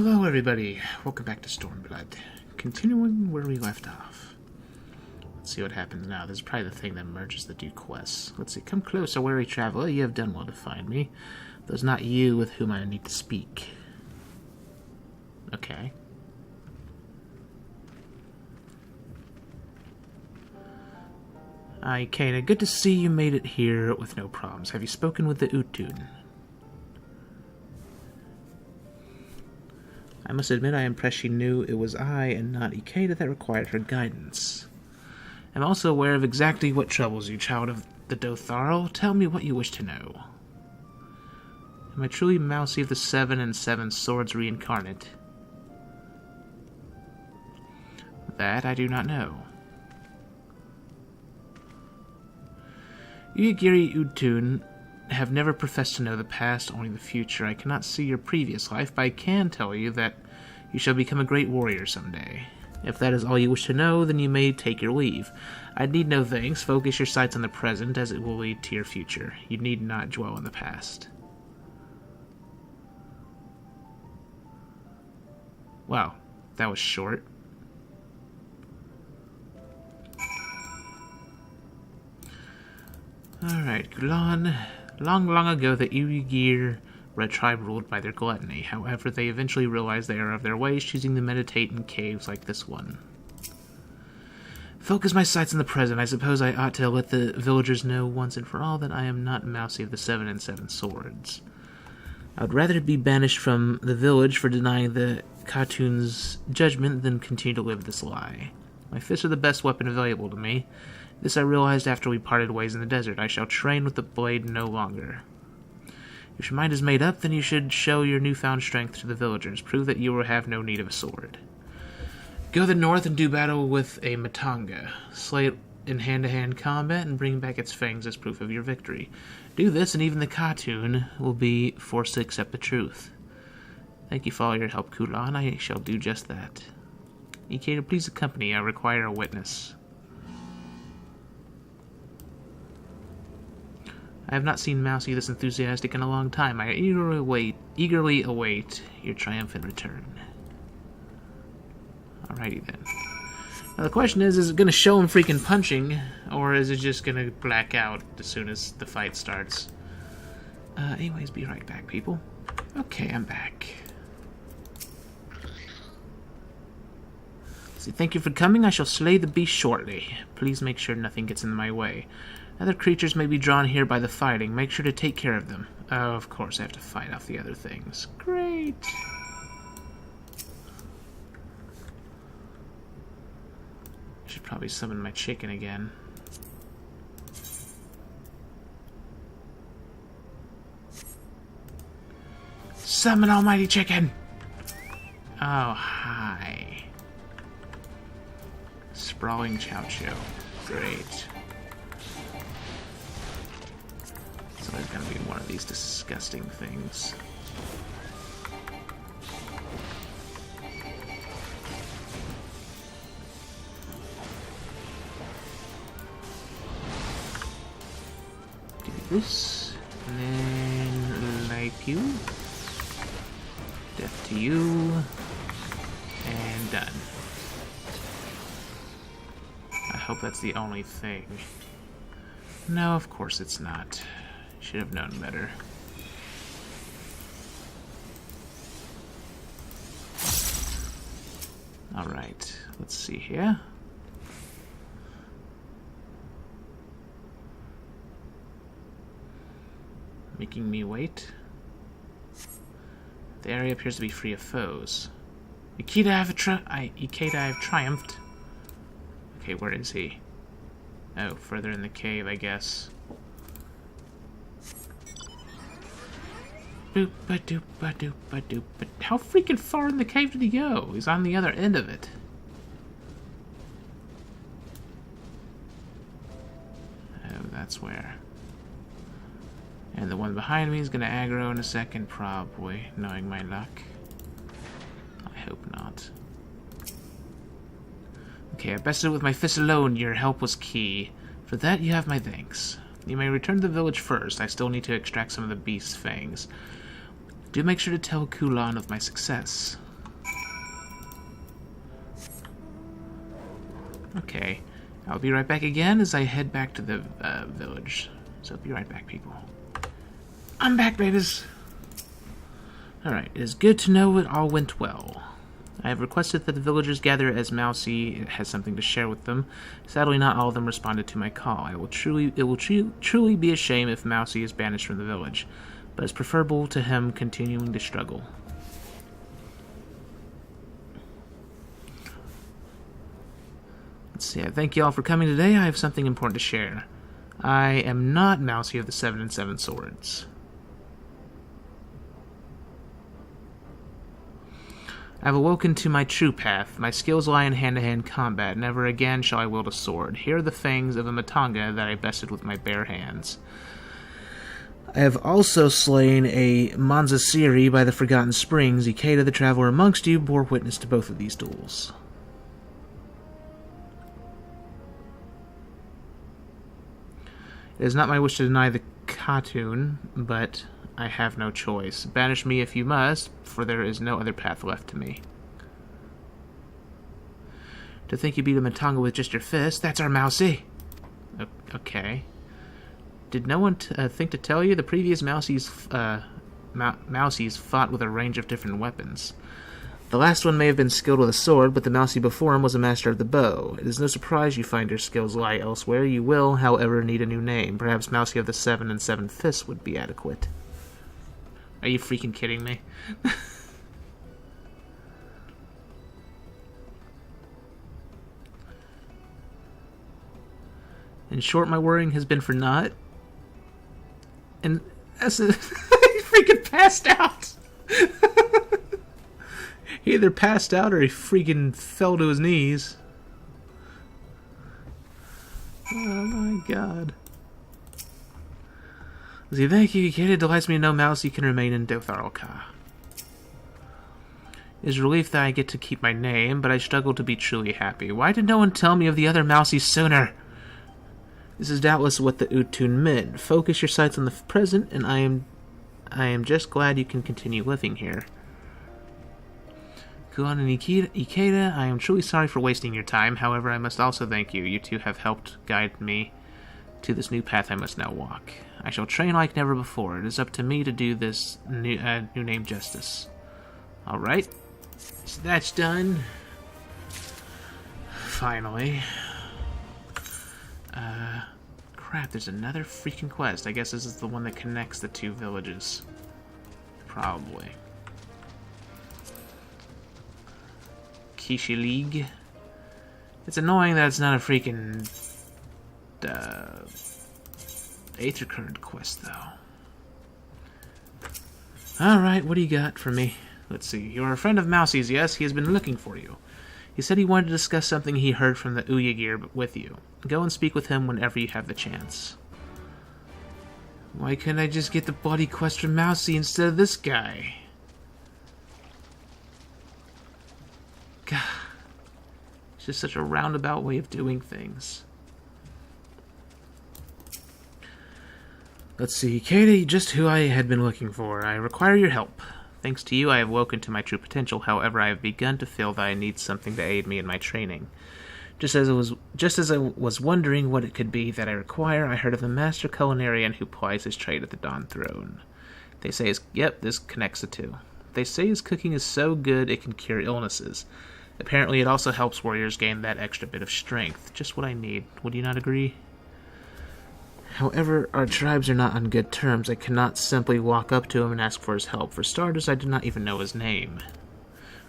Hello everybody, welcome back to Stormblood. Continuing where we left off. Let's see what happens now. This is probably the thing that merges the two quests. Let's see, come close, a weary traveler, you have done well to find me. Though it's not you with whom I need to speak. Okay. Kana, good to see you made it here with no problems. Have you spoken with the Utun? I must admit I am impressed she knew it was I and not Ikeda that required her guidance. I'm also aware of exactly what troubles you, child of the Dotharl. Tell me what you wish to know. Am I truly Mousy of the 7 and 7 Swords reincarnate? That I do not know. Uyagiri Utun have never professed to know the past, only the future. I cannot see your previous life, but I can tell you that you shall become a great warrior someday. If that is all you wish to know, then you may take your leave. I need no thanks. Focus your sights on the present, as it will lead to your future. You need not dwell on the past. Wow, that was short. Alright, Gulan. Long ago, the Uyagir Red Tribe ruled by their gluttony. However, they eventually realized they are of their ways, choosing to meditate in caves like this one. Focus my sights on the present. I suppose I ought to let the villagers know once and for all that I am not Mousy of the 7 and 7 Swords. I would rather be banished from the village for denying the Khatun's judgment than continue to live this lie. My fists are the best weapon available to me. This I realized after we parted ways in the desert. I shall train with the blade no longer. If your mind is made up, then you should show your newfound strength to the villagers. Prove that you will have no need of a sword. Go to the north and do battle with a Matanga. Slay it in hand-to-hand combat and bring back its fangs as proof of your victory. Do this, and even the Khatun will be forced to accept the truth. Thank you for all your help, Kulan. I shall do just that. Ikeda, please accompany. I require a witness. I have not seen Mousy this enthusiastic in a long time. I eagerly await your triumphant return. Alrighty then. Now the question is it going to show him freaking punching, or is it just going to black out as soon as the fight starts? Anyways, be right back, people. Okay, I'm back. So thank you for coming. I shall slay the beast shortly. Please make sure nothing gets in my way. Other creatures may be drawn here by the fighting. Make sure to take care of them. Oh, of course, I have to fight off the other things. Great! I should probably summon my chicken again. Summon Almighty Chicken! Oh, hi. Sprawling Chow Chow. Great. So there's gonna be one of these disgusting things. Do this, and then like you. Death to you, and done. I hope that's the only thing. No, of course it's not. Should have known better. Alright, let's see here. Making me wait. The area appears to be free of foes. Ikeda, I have triumphed. Okay, where is he? Oh, further in the cave, I guess. Doop-a-doop-a-doop-a-doop. How freaking far in the cave did he go? He's on the other end of it. Oh, that's where. And the one behind me is going to aggro in a second, probably, knowing my luck. I hope not. Okay, I bested it with my fist alone. Your help was key. For that, you have my thanks. You may return to the village first. I still need to extract some of the beast's fangs. Do make sure to tell Kulan of my success. Okay. I'll be right back again as I head back to the village. So be right back, people. I'm back, babies! Alright, it is good to know it all went well. I have requested that the villagers gather as Mousy has something to share with them. Sadly, not all of them responded to my call. It will truly be a shame if Mousy is banished from the village, but it's preferable to him continuing to struggle. Let's see, I thank you all for coming today. I have something important to share. I am not Mousy of the 7 and 7 Swords. I have awoken to my true path. My skills lie in hand-to-hand combat. Never again shall I wield a sword. Here are the fangs of a Matanga that I bested with my bare hands. I have also slain a Manzasiri by the Forgotten Springs. Ikeda, the traveler amongst you, bore witness to both of these duels. It is not my wish to deny the cartoon, but I have no choice. Banish me if you must, for there is no other path left to me. To think you beat a Matanga with just your fist, that's our Mousy. Okay. Did no one think to tell you the previous Mousies fought with a range of different weapons? The last one may have been skilled with a sword, but the Mousy before him was a master of the bow. It is no surprise you find your skills lie elsewhere. You will, however, need a new name. Perhaps Mousy of the 7 and 7 Fists would be adequate. Are you freaking kidding me? In short, my worrying has been for naught. And that's he freaking passed out! He either passed out or he freaking fell to his knees. Oh my god. See, thank you, Ikeda. It delights me to know Mousy can remain in Dotharalka. It is a relief that I get to keep my name, but I struggle to be truly happy. Why did no one tell me of the other Mousy sooner? This is doubtless what the Utun meant. Focus your sights on the present, and I am just glad you can continue living here. Kuan and Ikeda, I am truly sorry for wasting your time. However, I must also thank you. You two have helped guide me to this new path I must now walk. I shall train like never before. It is up to me to do this new name justice. Alright. So that's done. Finally. Crap, there's another freaking quest. I guess this is the one that connects the two villages. Probably. Kishi League. It's annoying that it's not a freaking Aether Current quest, though. Alright, what do you got for me? Let's see. You are a friend of Mousy's, yes? He has been looking for you. He said he wanted to discuss something he heard from the Uyagir with you. Go and speak with him whenever you have the chance. Why couldn't I just get the bloody quest from Mousy instead of this guy? God. It's just such a roundabout way of doing things. Let's see, Katie, just who I had been looking for. I require your help. Thanks to you, I have woken to my true potential. However, I have begun to feel that I need something to aid me in my training. Just as I was wondering what it could be that I require, I heard of a master culinarian who plies his trade at the Dawn Throne. They say this connects the two. They say his cooking is so good it can cure illnesses. Apparently, it also helps warriors gain that extra bit of strength. Just what I need. Would you not agree? However, our tribes are not on good terms. I cannot simply walk up to him and ask for his help. For starters, I do not even know his name.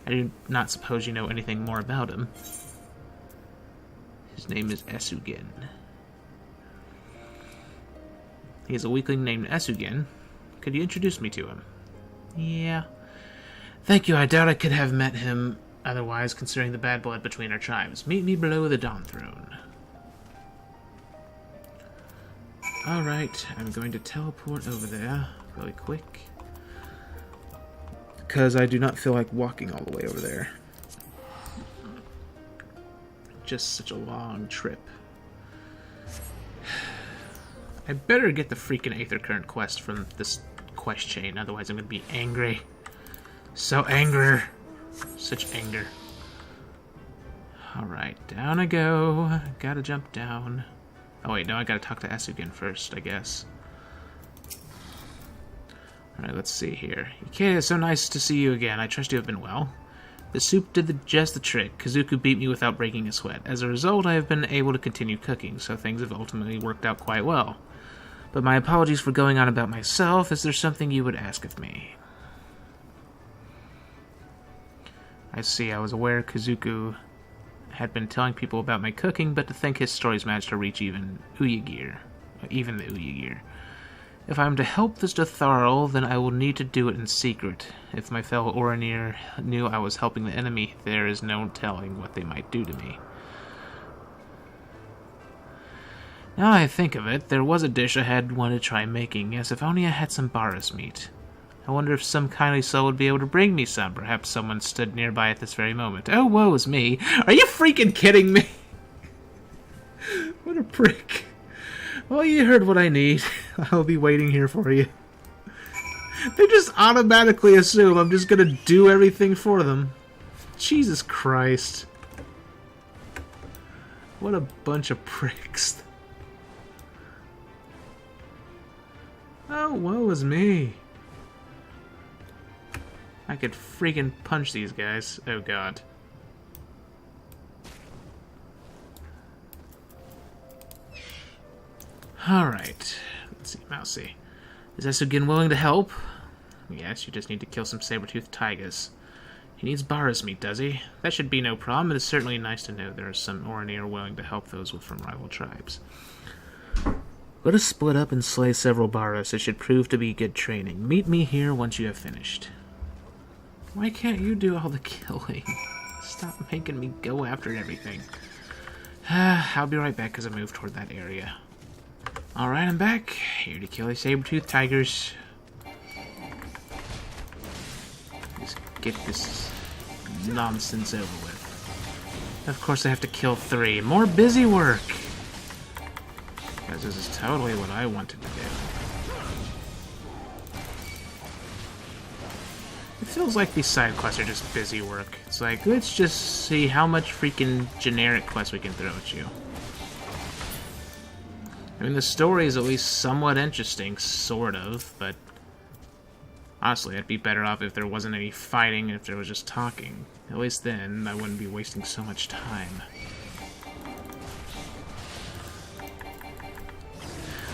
I do not suppose you know anything more about him. His name is Esugen. He is a weakling named Esugen. Could you introduce me to him? Yeah. Thank you. I doubt I could have met him otherwise, considering the bad blood between our tribes. Meet me below the Dawn Throne. Alright, I'm going to teleport over there really quick. Because I do not feel like walking all the way over there. Just such a long trip. I better get the freaking Aether Current quest from this quest chain, otherwise I'm going to be angry. So angry. Such anger. Alright, down I go. Gotta jump down. Oh wait, no, I gotta talk to Asugen first, I guess. Alright, let's see here. Ikea, it's so nice to see you again. I trust you have been well. The soup did just the trick. Kazuku beat me without breaking a sweat. As a result, I have been able to continue cooking, so things have ultimately worked out quite well. But my apologies for going on about myself. Is there something you would ask of me? I see, I was aware Kazuku had been telling people about my cooking, but to think his stories managed to reach even the Uyagir. If I am to help this Dotharl, then I will need to do it in secret. If my fellow Oranir knew I was helping the enemy, there is no telling what they might do to me. Now I think of it, there was a dish I had wanted to try making. Yes, if only I had some Baras meat. I wonder if some kindly soul would be able to bring me some. Perhaps someone stood nearby at this very moment. Oh, woe is me. Are you freaking kidding me? What a prick. Well, you heard what I need. I'll be waiting here for you. They just automatically assume I'm just gonna do everything for them. Jesus Christ. What a bunch of pricks. Oh, woe is me. I could freaking punch these guys. Oh god. Alright. Let's see, Mousy. Is Asugen willing to help? Yes, you just need to kill some saber-toothed tigers. He needs Baras meat, does he? That should be no problem. It is certainly nice to know there are some Oranir willing to help those from rival tribes. Let us split up and slay several Baras. It should prove to be good training. Meet me here once you have finished. Why can't you do all the killing? Stop making me go after everything. I'll be right back as I move toward that area. Alright, I'm back. Here to kill the saber-toothed tigers. Just get this nonsense over with. Of course I have to kill 3. More busy work! Because this is totally what I wanted to do. It feels like these side quests are just busy work. It's like, let's just see how much freaking generic quests we can throw at you. I mean, the story is at least somewhat interesting, sort of, but honestly, I'd be better off if there wasn't any fighting and if there was just talking. At least then, I wouldn't be wasting so much time.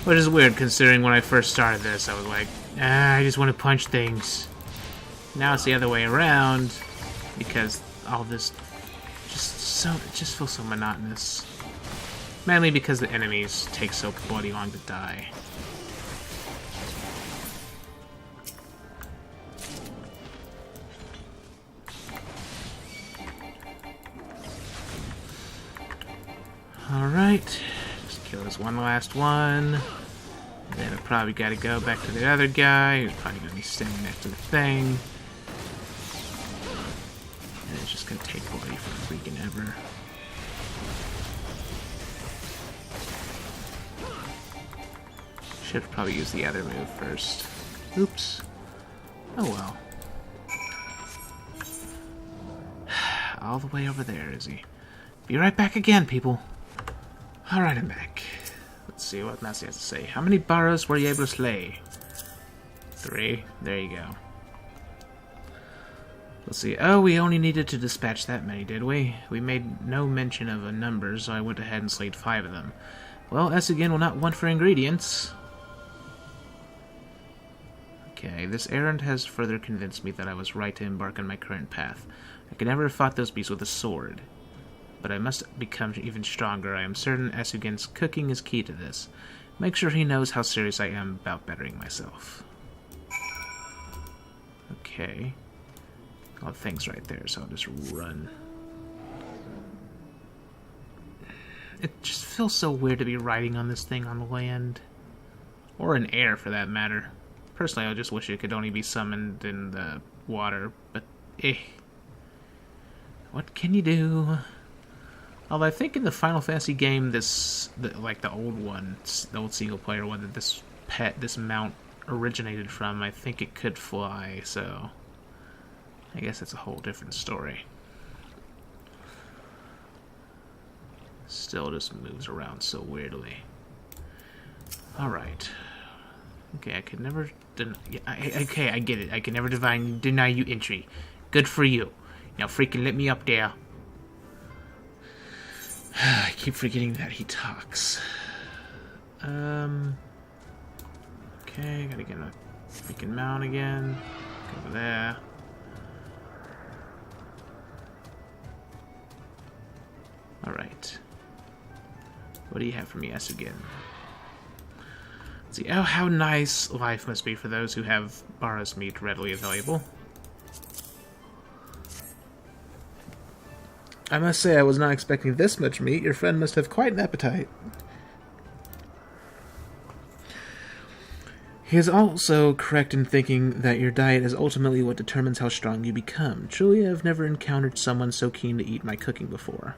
Which is weird, considering when I first started this, I was like, I just want to punch things. Now it's the other way around, because all this it just feels so monotonous. Mainly because the enemies take so bloody long to die. Alright, just kill this one last one. And then I probably gotta go back to the other guy, who's probably gonna be standing next to the thing. And it's just gonna take bloody for freaking ever. Should probably use the other move first. Oops. Oh well. All the way over there, is he? Be right back again, people. Alright, I'm back. Let's see what Massey has to say. How many Baras were you able to slay? 3. There you go. Let's see. Oh, we only needed to dispatch that many, did we? We made no mention of a number, so I went ahead and slayed 5 of them. Well, Asugen will not want for ingredients. Okay, this errand has further convinced me that I was right to embark on my current path. I could never have fought those beasts with a sword. But I must become even stronger. I am certain Asugen's cooking is key to this. Make sure he knows how serious I am about bettering myself. Okay. All the things right there, so I'll just run. It just feels so weird to be riding on this thing on the land. Or in air, for that matter. Personally, I just wish it could only be summoned in the water, but what can you do? Although I think in the Final Fantasy game, like the old one, the old single-player one that this mount originated from, I think it could fly, so I guess it's a whole different story. still just moves around so weirdly. Alright. Okay, I could never... Okay, I get it. I can never deny you entry. Good for you. Now freaking let me up there. I keep forgetting that he talks. Okay, gotta get a freaking mount again. Go over there. Alright. What do you have for me, Asugen? See, oh, how nice life must be for those who have Bara's meat readily available. I must say I was not expecting this much meat. Your friend must have quite an appetite. He is also correct in thinking that your diet is ultimately what determines how strong you become. Truly, I have never encountered someone so keen to eat my cooking before.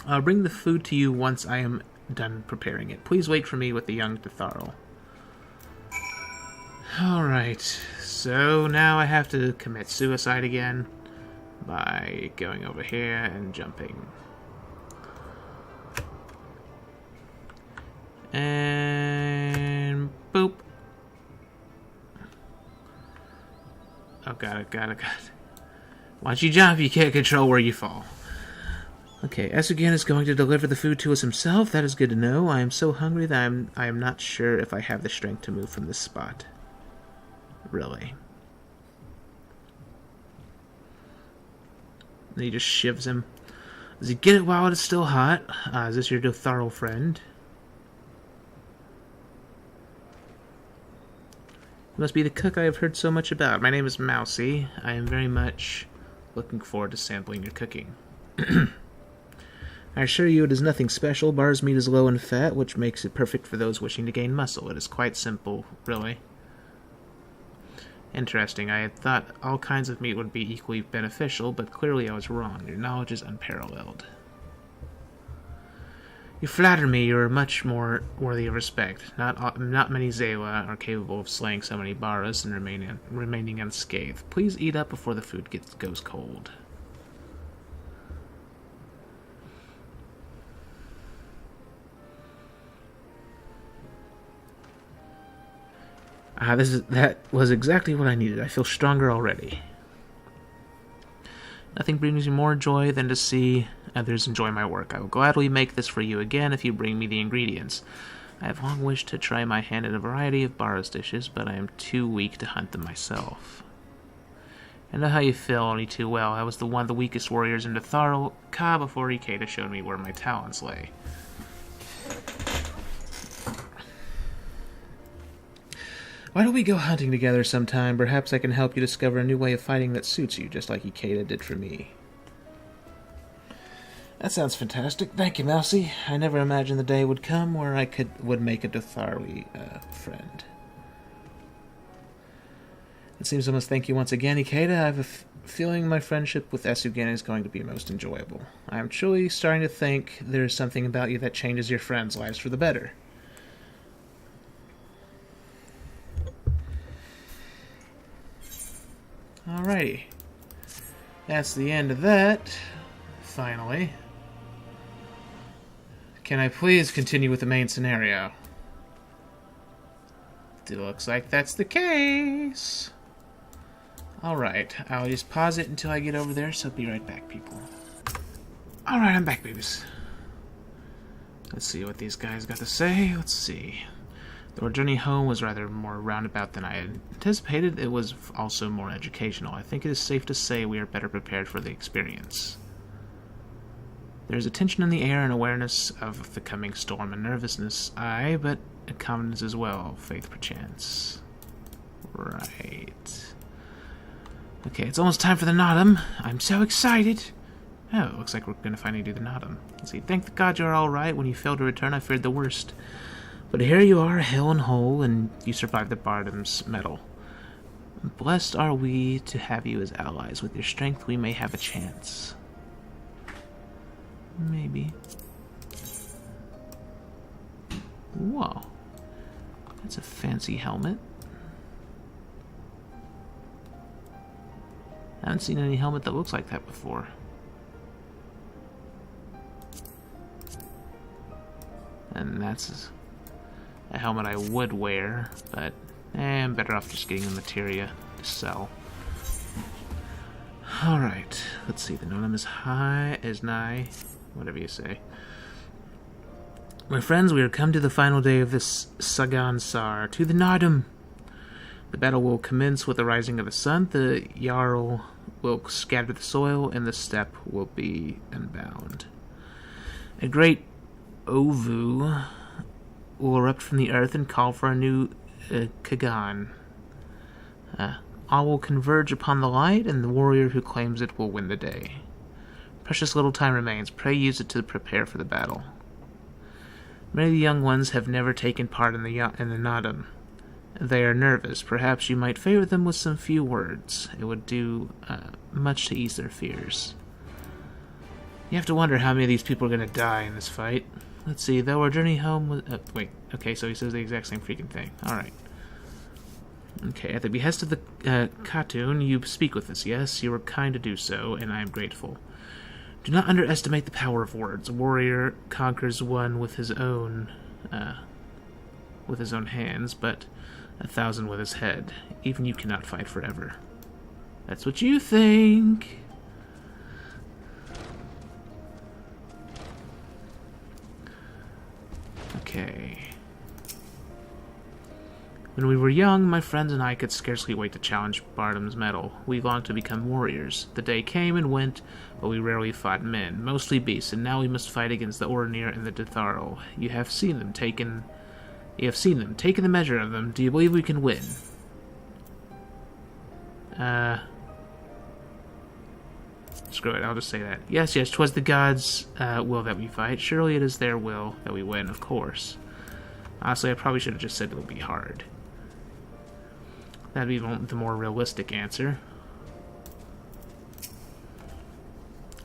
I'll bring the food to you once I am done preparing it. Please wait for me with the young Tharl. Alright, so now I have to commit suicide again by going over here and jumping. And boop. Oh god, Once you jump, you can't control where you fall. Okay, Asugen is going to deliver the food to us himself. That is good to know. I am so hungry that I am not sure if I have the strength to move from this spot. Really. And he just shivs him. Does he get it while it is still hot? Is this your Tharl friend? You must be the cook I have heard so much about. My name is Mousy. I am very much looking forward to sampling your cooking. I assure you it is nothing special. Bara's meat is low in fat, which makes it perfect for those wishing to gain muscle. It is quite simple, really. Interesting. I had thought all kinds of meat would be equally beneficial, but clearly I was wrong. Your knowledge is unparalleled. You flatter me. You are much more worthy of respect. Not many Xaela are capable of slaying so many Baras and remaining unscathed. Please eat up before the food goes cold. That was exactly what I needed. I feel stronger already. Nothing brings me more joy than to see others enjoy my work. I will gladly make this for you again if you bring me the ingredients. I have long wished to try my hand at a variety of Bara's dishes, but I am too weak to hunt them myself. I know how you feel only too well. I was one of the weakest warriors in the Tharl Ka before Ikeda showed me where my talents lay. Why don't we go hunting together sometime? Perhaps I can help you discover a new way of fighting that suits you, just like Ikeda did for me. That sounds fantastic. Thank you, Mousy. I never imagined the day would come where I would make a Tharli friend. It seems I must thank you once again, Ikeda. I have a feeling my friendship with Asugen is going to be most enjoyable. I am truly starting to think there is something about you that changes your friends' lives for the better. Alrighty. That's the end of that. Finally. Can I please continue with the main scenario? It looks like that's the case. Alright, I'll just pause it until I get over there, so be right back, people. Alright, I'm back, babies. Let's see what these guys got to say. Let's see. Our journey home was rather more roundabout than I had anticipated. It was also more educational. I think it is safe to say we are better prepared for the experience. There is a tension in the air and awareness of the coming storm and nervousness. Aye, but a confidence as well, faith perchance. Right. Okay, it's almost time for the Naadam. I'm so excited. Oh, it looks like we're going to finally do the Naadam. Let's see, thank the God you're alright. When you failed to return, I feared the worst. But here you are, hale and whole, and you survived the Bardam's medal. Blessed are we to have you as allies. With your strength, we may have a chance. Maybe. Whoa. That's a fancy helmet. I haven't seen any helmet that looks like that before. And that's a helmet I would wear, but I'm better off just getting the materia to sell. Alright, let's see. The Naadam is nigh, whatever you say. My friends, we are come to the final day of this Sagan Sar. To the Naadam! The battle will commence with the rising of the sun. The Jarl will scatter the soil, and the steppe will be unbound. A great Ovu will erupt from the earth and call for a new Kagan. All will converge upon the light, and the warrior who claims it will win the day. Precious little time remains. Pray use it to prepare for the battle. Many of the young ones have never taken part in the Naadam. They are nervous. Perhaps you might favor them with some few words. It would do much to ease their fears. You have to wonder how many of these people are going to die in this fight. Let's see, though our journey home was... wait, okay, so he says the exact same freaking thing. Alright. Okay, at the behest of the Khatun, you speak with us, yes? You were kind to do so, and I am grateful. Do not underestimate the power of words. A warrior conquers one with his own hands, but 1,000 with his head. Even you cannot fight forever. That's what you think. Okay. When we were young, my friends and I could scarcely wait to challenge Bardam's mettle. We longed to become warriors. The day came and went, but we rarely fought men, mostly beasts, and now we must fight against the Ornir and the Ditharil. You have seen them, taken the measure of them. Do you believe we can win? Screw it, I'll just say that. Yes, 'twas the gods' will that we fight. Surely it is their will that we win, of course. Honestly, I probably should have just said it'll be hard. That'd be the more realistic answer.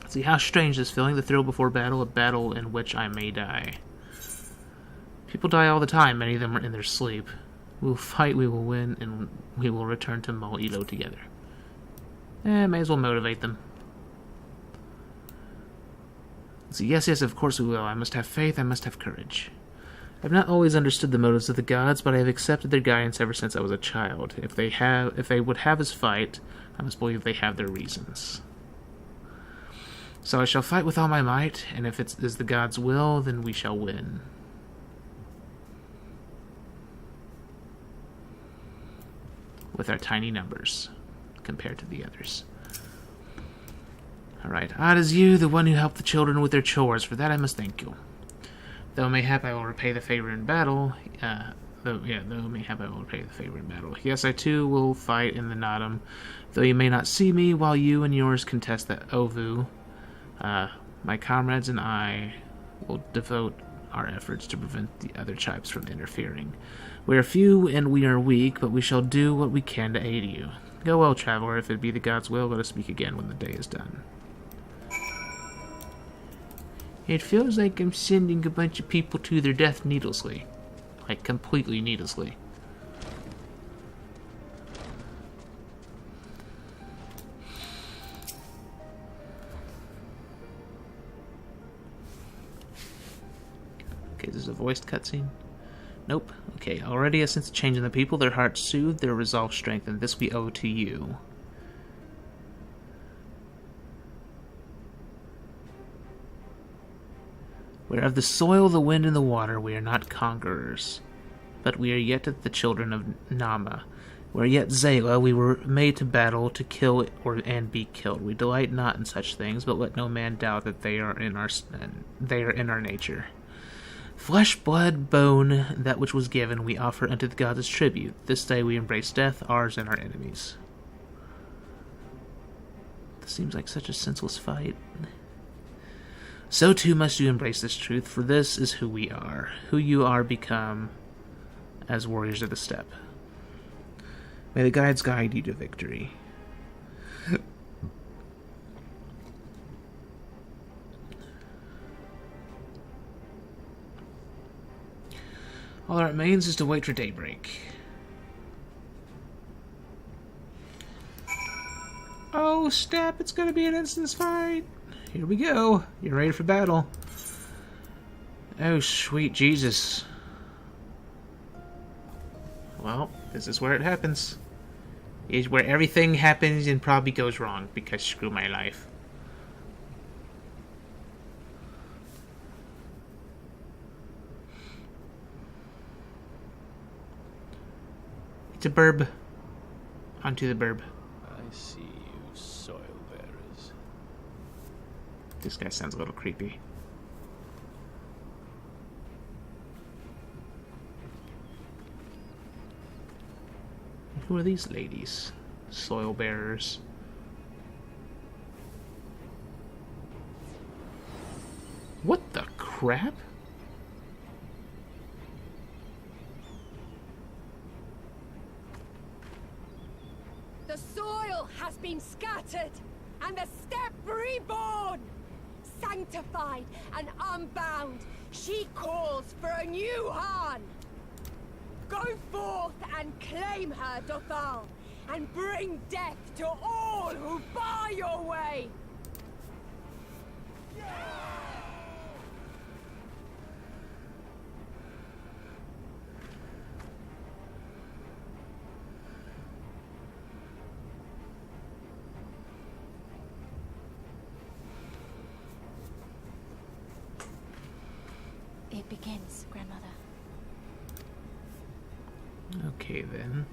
See, how strange this feeling, the thrill before battle, a battle in which I may die. People die all the time, many of them are in their sleep. We will fight, we will win, and we will return to Mol Ilo together. May as well motivate them. So yes, of course we will. I must have faith, I must have courage. I've not always understood the motives of the gods, but I have accepted their guidance ever since I was a child. If they would have us fight, I must believe they have their reasons. So I shall fight with all my might, and if it is the gods' will, then we shall win. With our tiny numbers, compared to the others. Alright, it is you, the one who helped the children with their chores. For that I must thank you. Though mayhap I will repay the favor in battle. Though mayhap I will repay the favor in battle. Yes, I too will fight in the Naadam, though you may not see me while you and yours contest the Ovu. My comrades and I will devote our efforts to prevent the other tribes from interfering. We are few and we are weak, but we shall do what we can to aid you. Go well, traveler. If it be the gods' will, let us speak again when the day is done. It feels like I'm sending a bunch of people to their death needlessly. Like, completely needlessly. Okay, this is a voiced cutscene. Nope. Okay, already I sense a change in the people. Their hearts soothed, their resolve strengthened. This we owe to you. We are of the soil, the wind, and the water. We are not conquerors. But we are yet the children of Nama. We are yet Xaela. We were made to battle, to kill, and be killed. We delight not in such things, but let no man doubt that they are in our nature. Flesh, blood, bone, that which was given, we offer unto the gods as tribute. This day we embrace death, ours and our enemies. This seems like such a senseless fight. So too must you embrace this truth, for this is who we are, who you are become as warriors of the steppe. May the gods guide you to victory. All that remains is to wait for daybreak. Oh, snap, it's gonna be an instance fight. Here we go. You're ready for battle. Oh, sweet Jesus. Well, this is where it happens. Is where everything happens and probably goes wrong, because screw my life. It's a burb. Onto the burb. I see you, soil bearers. This guy sounds a little creepy. Who are these ladies? Soil bearers. What the crap? The soil has been scattered, and the steppe reborn! Sanctified and unbound, she calls for a new Han! Go forth and claim her, Dothal, and bring death to all who bar your way! It begins, Grandmother. Okay, then.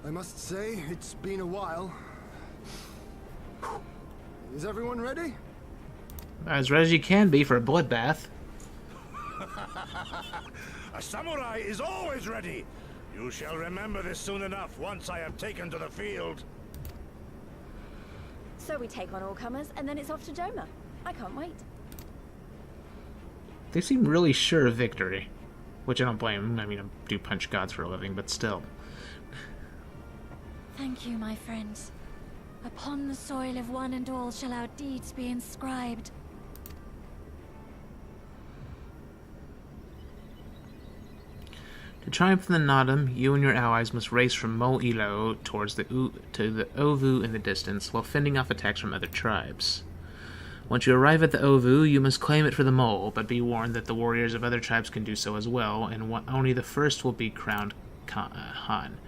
I must say, it's been a while. Is everyone ready? As ready as you can be for a bloodbath. A samurai is always ready. You shall remember this soon enough once I have taken to the field. So we take on all comers, and then it's off to Doma. I can't wait. They seem really sure of victory. Which I don't blame them. I mean, I do punch gods for a living, but still. Thank you, my friends. Upon the soil of one and all shall our deeds be inscribed. To triumph in the Naadam, you and your allies must race from Mol Ilo towards the Ovu in the distance, while fending off attacks from other tribes. Once you arrive at the Ovu, you must claim it for the Mol, but be warned that the warriors of other tribes can do so as well, and only the first will be crowned Han.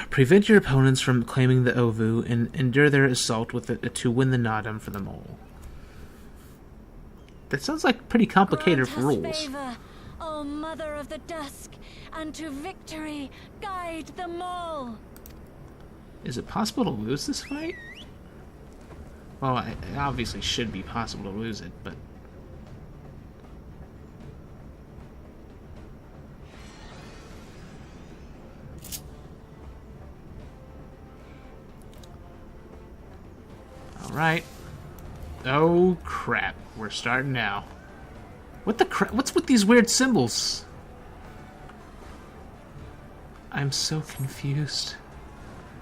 Prevent your opponents from claiming the Ovu, and endure their assault to win the Naadam for the Mol. That sounds like pretty complicated Grant us rules. favor, O Mother of the Dusk, and to victory guide them all. Is it possible to lose this fight? Well, it obviously should be possible to lose it, but... Alright. Oh, crap. We're starting now. What the crap? What's with these weird symbols? I'm so confused.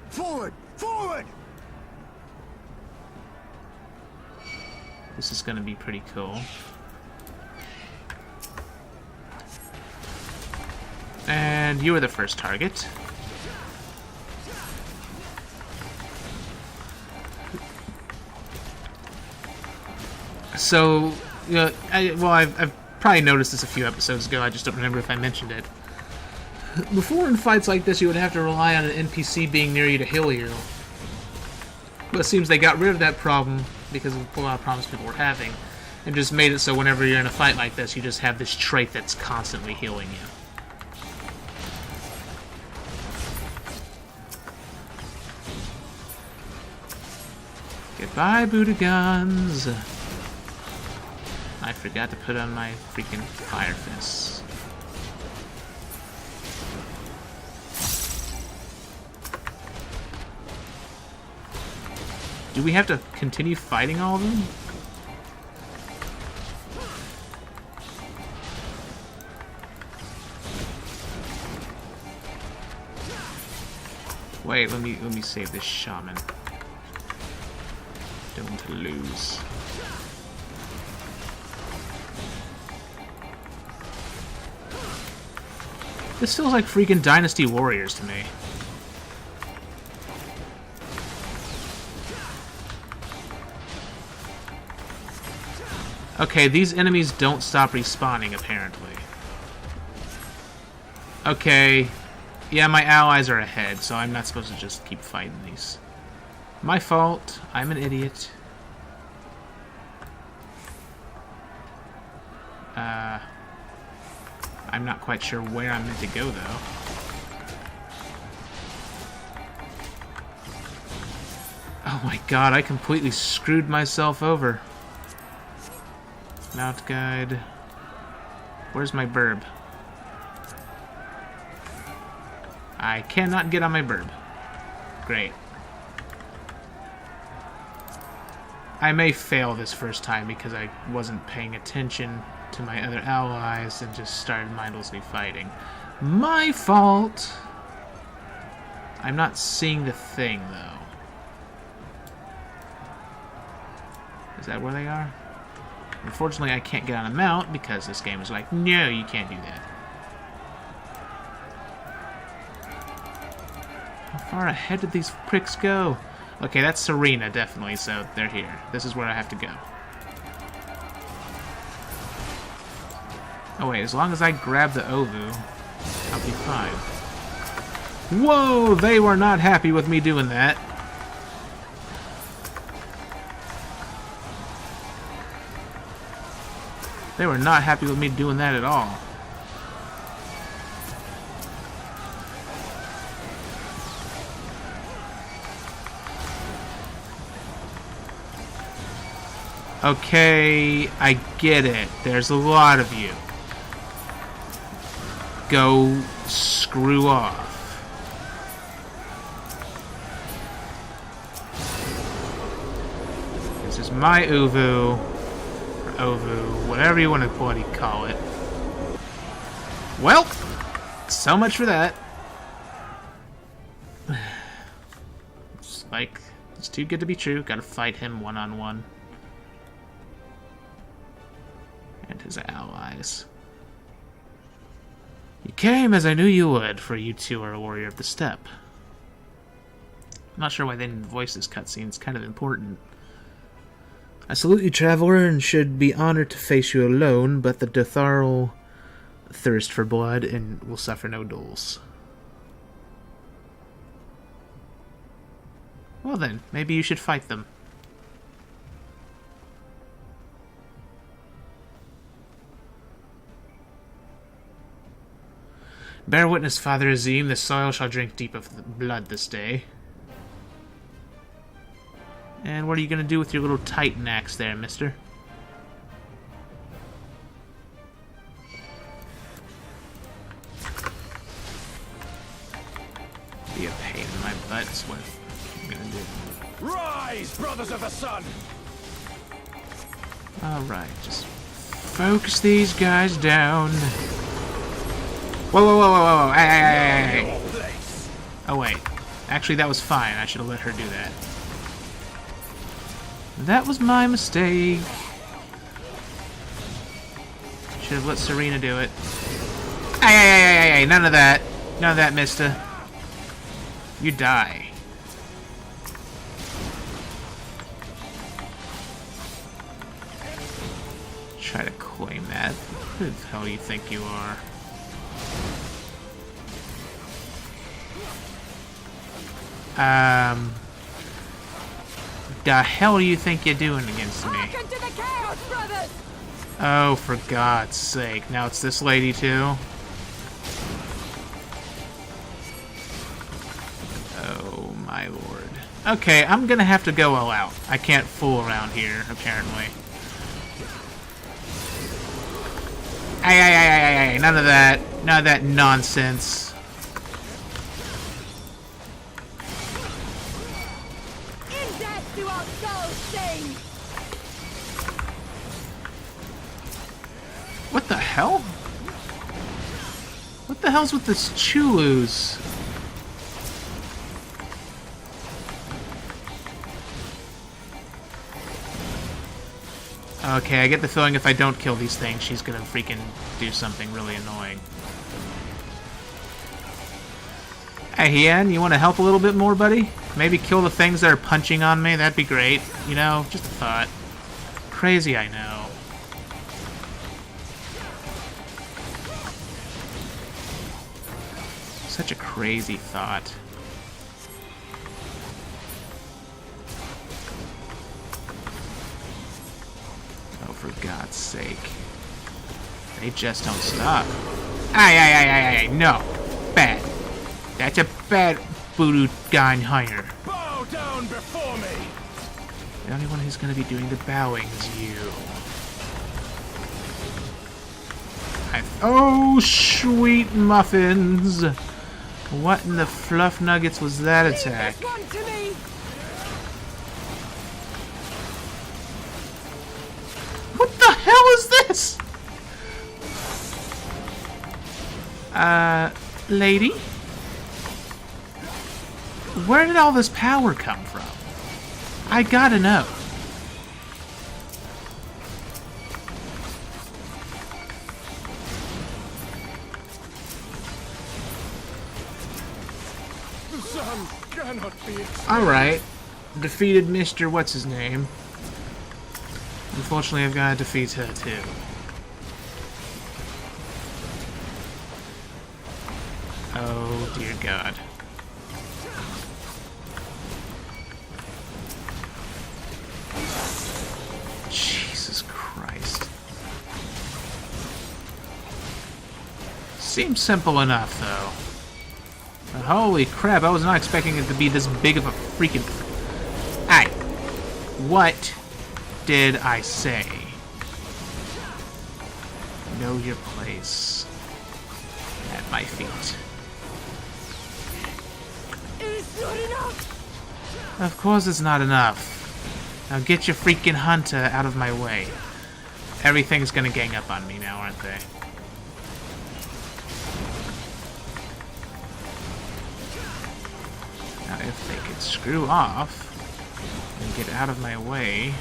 Forward! Forward! This is gonna be pretty cool. And you were the first target. So, you know, I've probably noticed this a few episodes ago, I just don't remember if I mentioned it. Before in fights like this, you would have to rely on an NPC being near you to heal you. But it seems they got rid of that problem because of a lot of problems people were having, and just made it so whenever you're in a fight like this, you just have this trait that's constantly healing you. Goodbye, Buddha guns. I forgot to put on my freaking fire fists. Do we have to continue fighting all of them? Wait, let me save this shaman. Don't lose. This feels like freaking Dynasty Warriors to me. Okay, these enemies don't stop respawning, apparently. Okay. Yeah, my allies are ahead, so I'm not supposed to just keep fighting these. My fault. I'm an idiot. I'm not quite sure where I'm meant to go, though. Oh my god, I completely screwed myself over. Mount guide. Where's my burb? I cannot get on my burb. Great. I may fail this first time because I wasn't paying attention to my other allies and just started mindlessly fighting. My fault! I'm not seeing the thing, though. Is that where they are? Unfortunately, I can't get on a mount because this game is like, no, you can't do that. How far ahead did these pricks go? Okay, that's Serena, definitely, so they're here. This is where I have to go. Oh wait, as long as I grab the Ovu, I'll be fine. Whoa, they were not happy with me doing that. They were not happy with me doing that at all. Okay, I get it. There's a lot of you. Go screw off. This is my Uvu, or Ovu, whatever you want to bloody call it. Well, so much for that. It's like, it's too good to be true. Gotta fight him one-on-one. And his allies. You came as I knew you would, for you two are a warrior of the steppe. I'm not sure why they didn't voice this cutscene. It's kind of important. I salute you, traveler, and should be honored to face you alone, but the Dotharal thirst for blood and will suffer no doles. Well then, maybe you should fight them. Bear witness, Father AZIM, the soil shall drink deep of the blood this day. And what are you going to do with your little Titan axe there, mister? Be a pain in my butt, is what I'm going to do. Rise, brothers of the sun! Alright, just focus these guys down. Whoa, whoa, whoa, whoa, whoa, hey. Oh, wait. Actually, that was fine. I should have let her do that. That was my mistake. Should have let Serena do it. Hey, none of that. None of that, mister. You die. Try to claim that. Who the hell do you think you are? The hell do you think you're doing against me? Hearken to the Chaos Brothers! Oh, for God's sake. Now it's this lady, too? Oh, my lord. Okay, I'm gonna have to go all out. I can't fool around here, apparently. Hey, none of that. None of that nonsense. What the hell? What the hell's with this Chulus? Okay, I get the feeling if I don't kill these things, she's gonna freaking do something really annoying. Hey, Hien, you want to help a little bit more, buddy? Maybe kill the things that are punching on me? That'd be great. You know, just a thought. Crazy, I know. Such a crazy thought. Oh, for God's sake. They just don't stop. Aye, no. Bad. That's a bad voodoo gone higher. Bow down before me! The only one who's going to be doing the bowing is you. Oh, sweet muffins! What in the fluff nuggets was that attack? Leave this one to me. What the hell is this? Lady? Where did all this power come from? I gotta know. The sun cannot be extinct. Alright. Defeated Mr. What's-His-Name. Unfortunately, I've gotta defeat her too. Oh, dear God. Jesus Christ. Seems simple enough, though. But holy crap, I was not expecting it to be this big of a freaking... Aye. What did I say? Know your place. At my feet. It's not enough. Of course it's not enough. Now get your freaking hunter out of my way. Everything's gonna gang up on me now, aren't they? Now if they could screw off and get out of my way.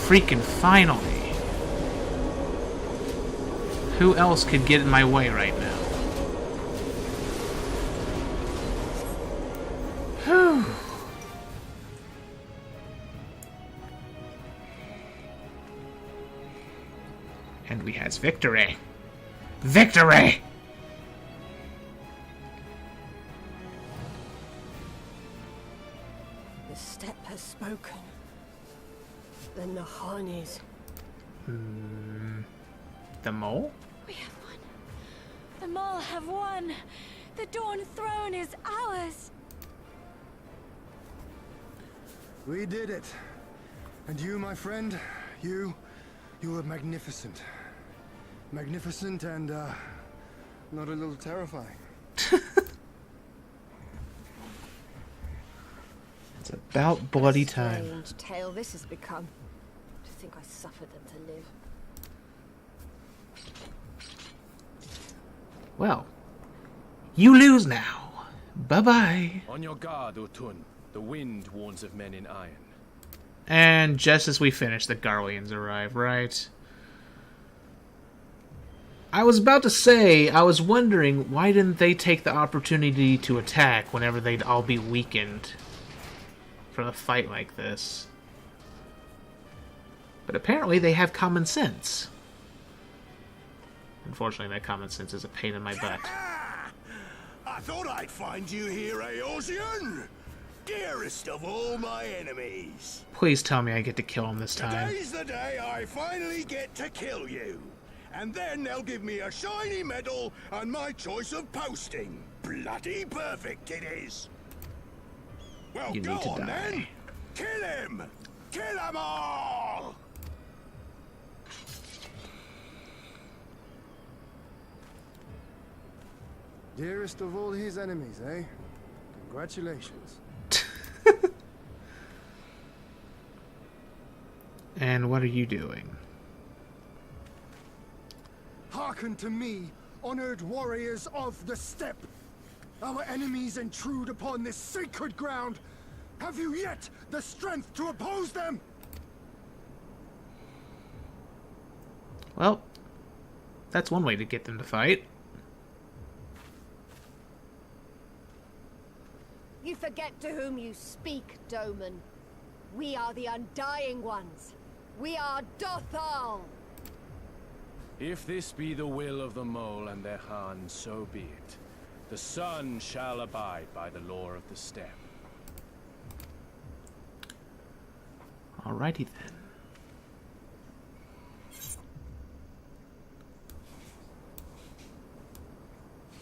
Freaking finally. Who else could get in my way right now? Whew. And we has victory. Victory! The steppe has spoken. The Nahanis. The mole? We have won. The Mole have won. The Dawn Throne is ours. We did it. And you, my friend, you were magnificent. Magnificent and, not a little terrifying. It's about bloody time. Strange tale this has become. To think I suffered them to live. Well, you lose now. Bye-bye. On your guard, Utun. The wind warns of men in iron. And just as we finish, the Garleans arrive, right? I was about to say, I was wondering, why didn't they take the opportunity to attack whenever they'd all be weakened from a fight like this? But apparently they have common sense. Unfortunately, that common sense is a pain in my butt. I thought I'd find you here, Eosian! Dearest of all my enemies. Please tell me I get to kill him this time. Today's the day I finally get to kill you. And then they'll give me a shiny medal and my choice of posting. Bloody perfect it is. Well, You go need to on die. then. Kill him! Kill them all! Dearest of all his enemies, eh? Congratulations. And what are you doing? Hearken to me, honored warriors of the steppe. Our enemies intrude upon this sacred ground. Have you yet the strength to oppose them? Well, that's one way to get them to fight. You forget to whom you speak, Doman. We are the Undying Ones. We are Dothal. If this be the will of the Mole and their Han, so be it. The sun shall abide by the law of the steppe. Alrighty then.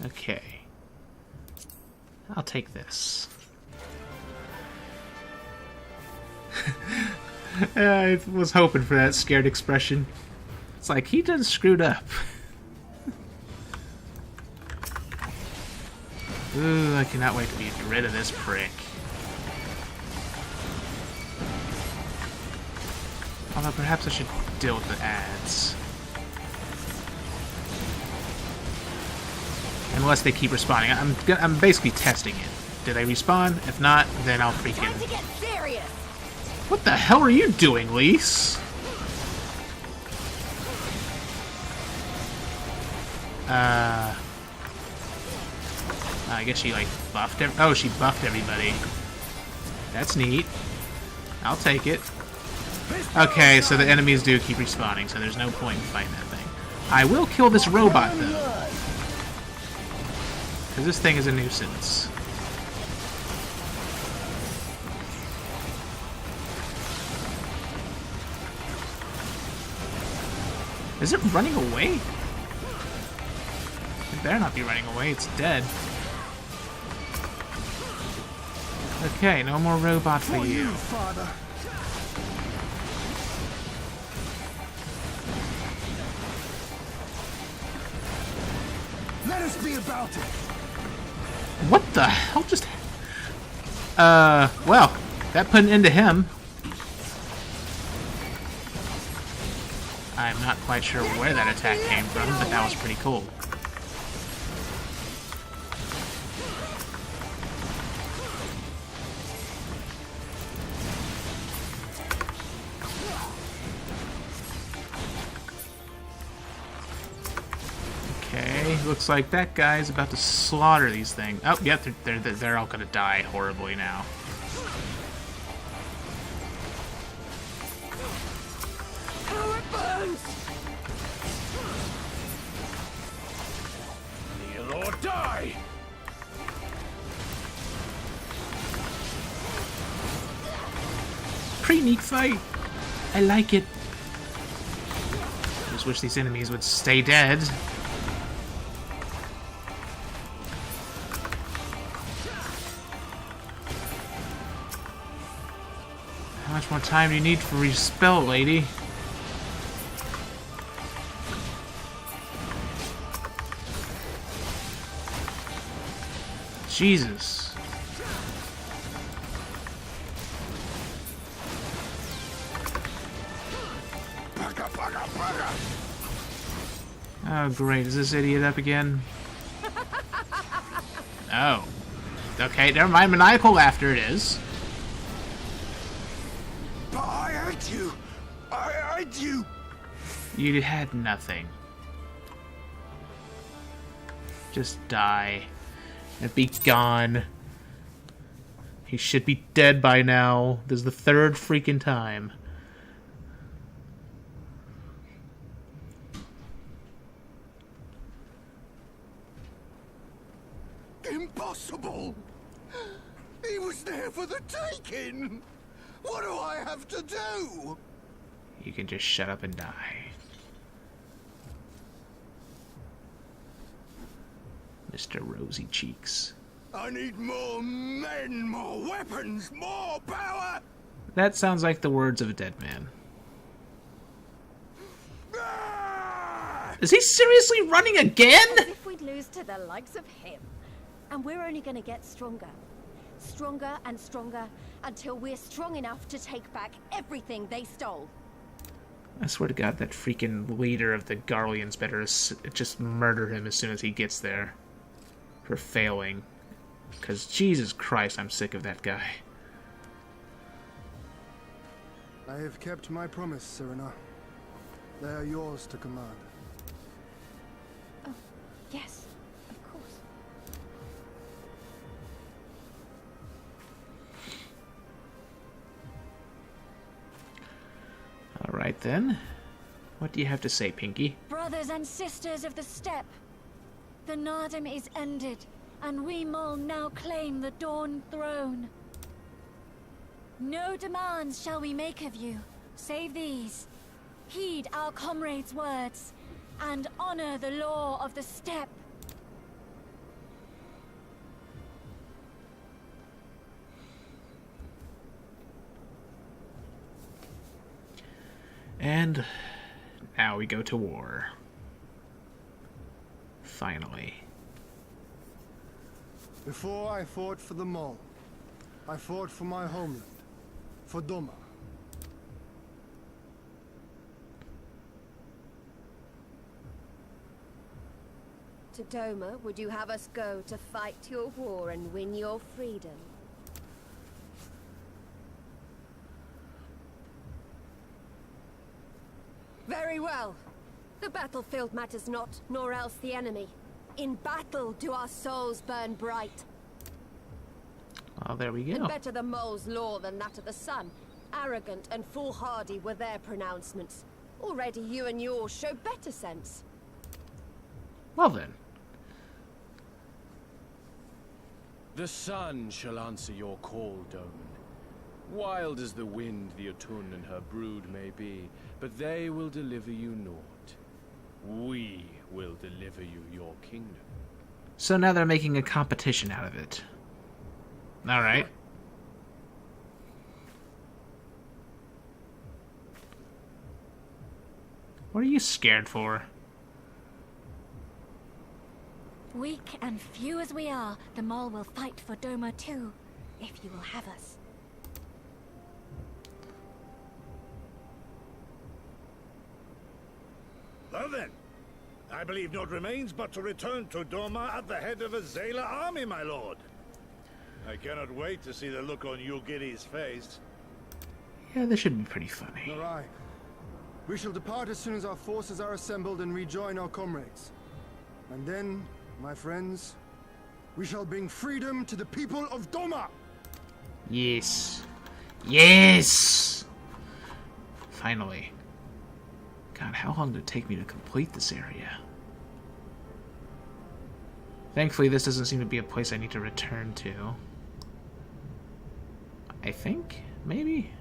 Okay. I'll take this. I was hoping for that scared expression. It's like, he done screwed up. Ooh, I cannot wait to be rid of this prick. Although perhaps I should deal with the ads. Unless they keep respawning. I'm basically testing it. Do they respawn? If not, then I'll freaking... Time to get serious. What the hell are you doing, Lise? I guess she, like, buffed oh, she buffed everybody. That's neat. I'll take it. Okay, so the enemies do keep respawning, so there's no point in fighting that thing. I will kill this robot, though. Because this thing is a nuisance. Is it running away? It better not be running away, it's dead. Okay, no more robot for you. Father. Let us be about it. What the hell just... well, that put an end to him. I'm not quite sure where that attack came from, but that was pretty cool. Okay, looks like that guy's about to slaughter these things. Oh, yep, they're all gonna die horribly now. Kneel or die! Pretty neat fight. I like it. Just wish these enemies would stay dead. How much more time do you need for respell, lady? Jesus. Oh, great. Is this idiot up again? Oh. Okay, never mind. Maniacal laughter it is. But I hate you. I hate you. You had nothing. Just die. And be gone. He should be dead by now. This is the third freaking time. Impossible. He was there for the taking. What do I have to do? You can just shut up and die. Mr. Rosy Cheeks. I need more men, more weapons, more power! That sounds like the words of a dead man. Ah! Is he seriously running again? As if we'd lose to the likes of him. And we're only gonna get stronger. Stronger and stronger until we're strong enough to take back everything they stole. I swear to God, that freaking leader of the Garleans better just murder him as soon as he gets there. For failing. Because, Jesus Christ, I'm sick of that guy. I have kept my promise, Serena. They are yours to command. Oh, yes, of course. All right, then. What do you have to say, Pinky? Brothers and sisters of the steppe, the Naadam is ended, and we Mol now claim the Dawn Throne. No demands shall we make of you, save these. Heed our comrades' words, and honor the law of the steppe. And now we go to war. Finally. Before I fought for the Mole, I fought for my homeland, for Doma. To Doma, would you have us go to fight your war and win your freedom? Very well. The battlefield matters not, nor else the enemy. In battle do our souls burn bright. Well, there we go. And better the mole's law than that of the sun. Arrogant and foolhardy were their pronouncements. Already you and yours show better sense. Well then. The sun shall answer your call, Doman. Wild as the wind the Attune and her brood may be, but they will deliver you naught. We will deliver you your kingdom. So now they're making a competition out of it. Alright. What are you scared for? Weak and few as we are, the Mole will fight for Doma too, if you will have us. Well then, I believe naught remains but to return to Doma at the head of a Xaela army, my lord. I cannot wait to see the look on Yugiri's face. Yeah, this should be pretty funny. Nor I. We shall depart as soon as our forces are assembled and rejoin our comrades. And then, my friends, we shall bring freedom to the people of Doma! Yes. Yes! Finally. God, how long did it take me to complete this area? Thankfully, this doesn't seem to be a place I need to return to. I think? Maybe?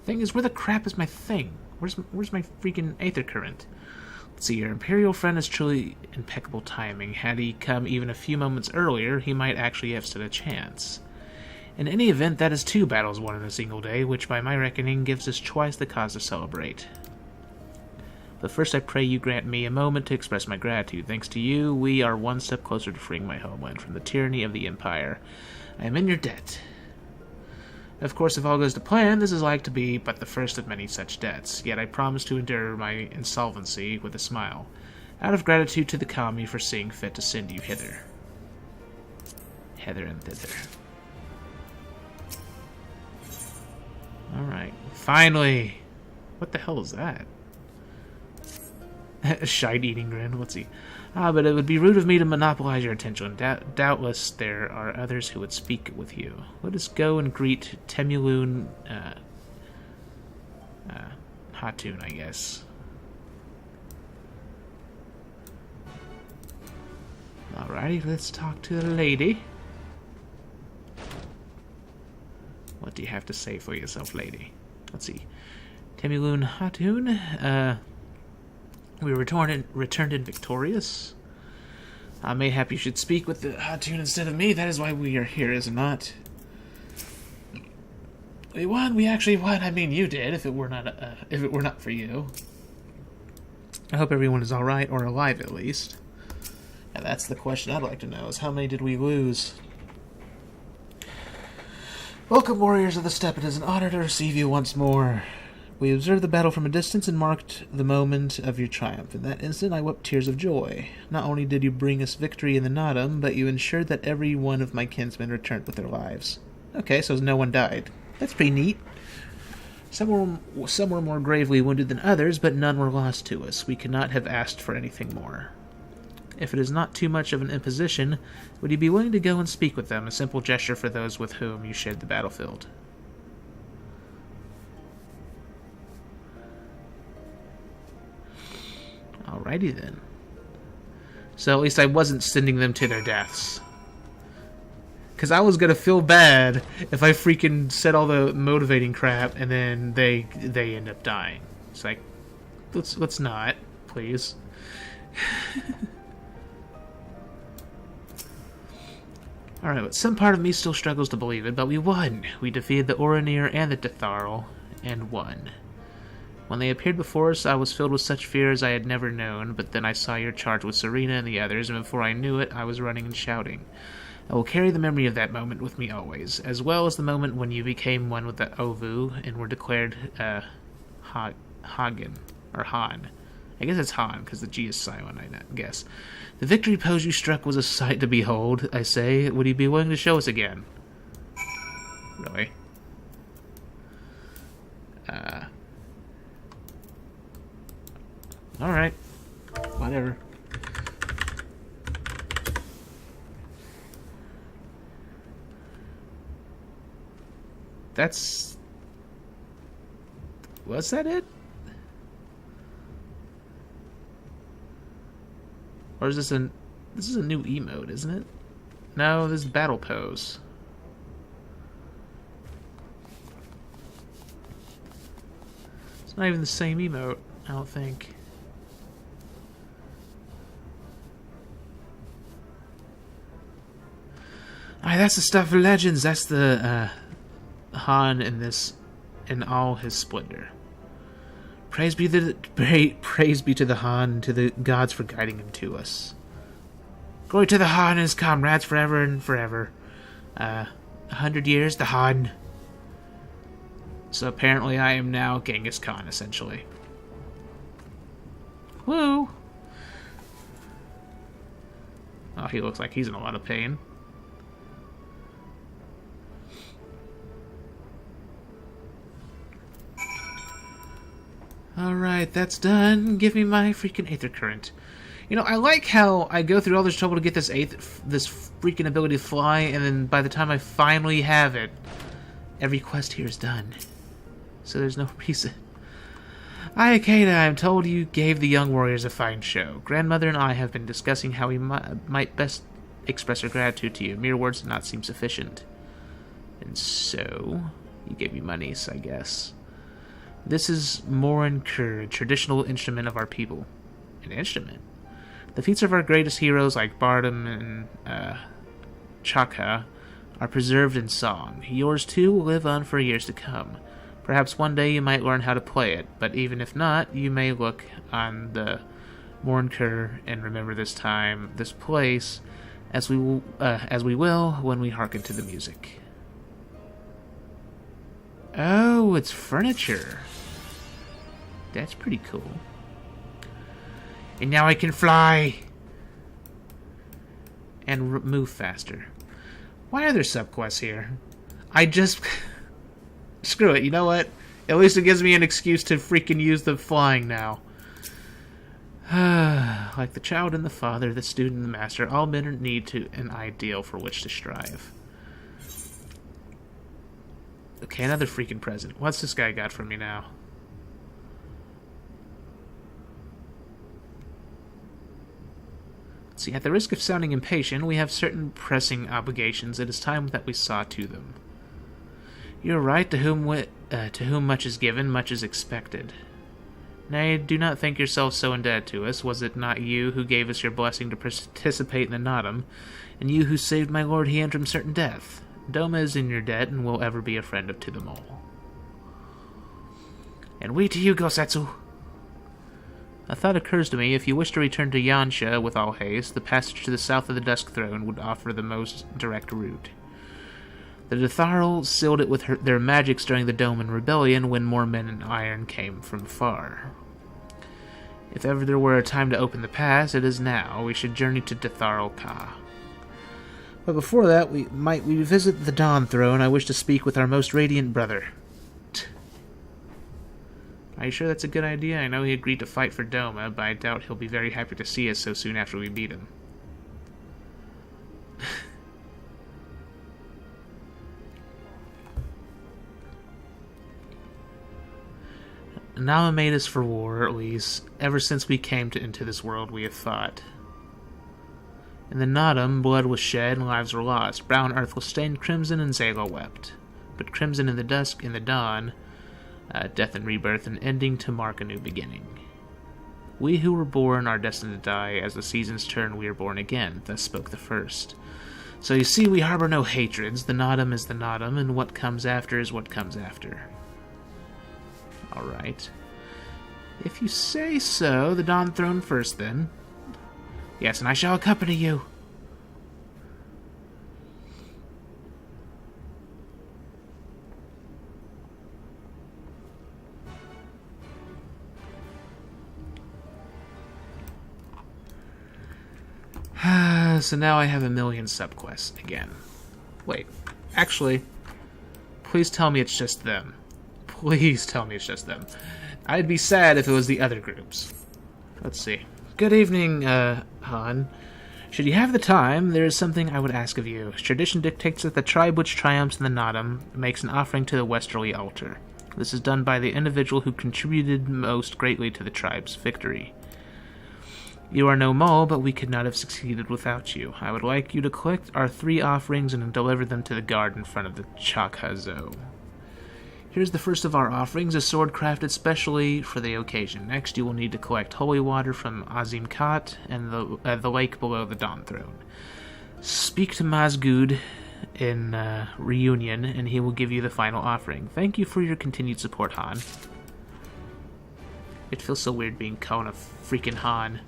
Thing is, where the crap is my thing? Where's my freaking Aether current? Let's see, your Imperial friend is truly impeccable timing. Had he come even a few moments earlier, he might actually have stood a chance. In any event, that is 2 battles won in a single day, which by my reckoning gives us twice the cause to celebrate. But first I pray you grant me a moment to express my gratitude. Thanks to you, we are one step closer to freeing my homeland from the tyranny of the Empire. I am in your debt. Of course, if all goes to plan, this is like to be but the first of many such debts, yet I promise to endure my insolvency with a smile, out of gratitude to the kami for seeing fit to send you hither. Hither and thither. Alright, finally! What the hell is that? A shite-eating grin, let's see. But it would be rude of me to monopolize your attention. Doubtless there are others who would speak with you. Let us go and greet Temulun, Hatun, I guess. Alrighty, let's talk to the lady. What do you have to say for yourself, lady? Let's see. Temulun Hatun, we returned in victorious. Mayhap you should speak with the Hatun instead of me. That is why we are here, is it not? We won. We actually won. I mean, you did. If it were not for you. I hope everyone is all right, or alive at least. Yeah, that's the question I'd like to know: is how many did we lose? Welcome, warriors of the steppe. It is an honor to receive you once more. We observed the battle from a distance and marked the moment of your triumph. In that instant, I wept tears of joy. Not only did you bring us victory in the Naadam, but you ensured that every one of my kinsmen returned with their lives. Okay, so no one died. That's pretty neat. Some were more gravely wounded than others, but none were lost to us. We could not have asked for anything more. If it is not too much of an imposition, would you be willing to go and speak with them, a simple gesture for those with whom you shared the battlefield? Alrighty then. So at least I wasn't sending them to their deaths. Because I was gonna feel bad if I freaking said all the motivating crap and then they end up dying. It's like, let's not, please. Alright, but some part of me still struggles to believe it, but we won. We defeated the Oranir and the Detharl, and won. When they appeared before us, I was filled with such fear as I had never known, but then I saw your charge with Serena and the others, and before I knew it, I was running and shouting. I will carry the memory of that moment with me always, as well as the moment when you became one with the Ovu and were declared, Hagen, or Han. I guess it's Han, because the G is silent, I guess. The victory pose you struck was a sight to behold, I say. Would you be willing to show us again? Really? Alright. Whatever. That's... Was that it? Or is this a... This is a new emote, isn't it? No, this is battle pose. It's not even the same emote, I don't think. Alright, that's the stuff of legends. That's the, Han in this, in all his splendor. Praise be to the Han and to the gods for guiding him to us. Glory to the Han and his comrades forever and forever. 100 years, the Han. So apparently I am now Genghis Khan, essentially. Woo! Oh, he looks like he's in a lot of pain. Alright, that's done. Give me my freaking Aether Current. You know, I like how I go through all this trouble to get this freaking ability to fly, and then by the time I finally have it, every quest here is done. So there's no reason. Ayakeda, I'm told you gave the young warriors a fine show. Grandmother and I have been discussing how we might best express our gratitude to you. Mere words do not seem sufficient. And so, you gave me monies, I guess. This is Morinkur, a traditional instrument of our people. An instrument? The feats of our greatest heroes like Bardam and Chaka are preserved in song. Yours too will live on for years to come. Perhaps one day you might learn how to play it, but even if not, you may look on the Morinkur and remember this time, this place, as we will when we hearken to the music. Oh, it's furniture. That's pretty cool. And now I can fly! And move faster. Why are there subquests here? I just... Screw it, you know what? At least it gives me an excuse to freaking use the flying now. Like the child and the father, the student and the master, all men need an ideal for which to strive. Okay, another freaking present. What's this guy got for me now? See, at the risk of sounding impatient, we have certain pressing obligations. It is time that we saw to them. You are right, to whom much is given, much is expected. Nay, do not think yourself so indebted to us. Was it not you who gave us your blessing to participate in the Naadam, and you who saved my lord Hian from certain death? Doma is in your debt, and will ever be a friend to them all. And we to you, Gosetsu! A thought occurs to me. If you wish to return to Yansha with all haste, the passage to the south of the Dusk Throne would offer the most direct route. The Detharil sealed it with their magics during the Doman Rebellion when more men in iron came from far. If ever there were a time to open the pass, it is now. We should journey to Detharil Ka. But before that, we visit the Dawn Throne. I wish to speak with our most radiant brother. Are you sure that's a good idea? I know he agreed to fight for Doma, but I doubt he'll be very happy to see us so soon after we beat him. Nama made us for war, or at least. Ever since we came into this world, we have fought. In the Naadam, blood was shed and lives were lost. Brown earth was stained crimson and Xaela wept. But crimson in the dusk, in the dawn, death and rebirth, an ending to mark a new beginning. We who were born are destined to die. As the seasons turn, we are born again. Thus spoke the first. So you see, we harbor no hatreds. The Naadam is the Naadam, and what comes after is what comes after. Alright. If you say so, the Dawn Throne first, then. Yes, and I shall accompany you. So now I have a million subquests again. Wait, actually, please tell me it's just them. Please tell me it's just them. I'd be sad if it was the other groups. Let's see. Good evening, Han. Should you have the time, there is something I would ask of you. Tradition dictates that the tribe which triumphs in the Naadam makes an offering to the westerly altar. This is done by the individual who contributed most greatly to the tribe's victory. You are no mole, but we could not have succeeded without you. I would like you to collect our 3 offerings and deliver them to the guard in front of the Chakhazo. Here's the first of our offerings, a sword crafted specially for the occasion. Next, you will need to collect holy water from AZIM Khat and the lake below the Dawn Throne. Speak to Mazgud in Reunion, and he will give you the final offering. Thank you for your continued support, Han. It feels so weird being called a freaking Han.